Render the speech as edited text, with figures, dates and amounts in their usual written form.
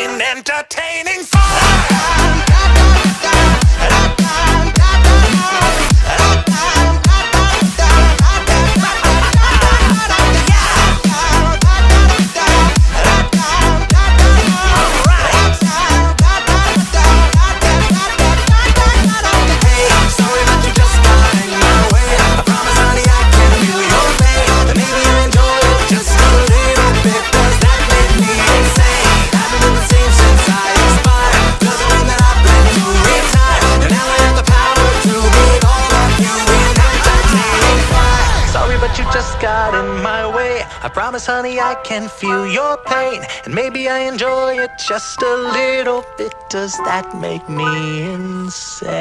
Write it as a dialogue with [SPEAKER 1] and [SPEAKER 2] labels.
[SPEAKER 1] in entertaining fun. You just got in my way. I promise, honey, I can feel your pain, and maybe I enjoy it just a little bit. Does that make me insane?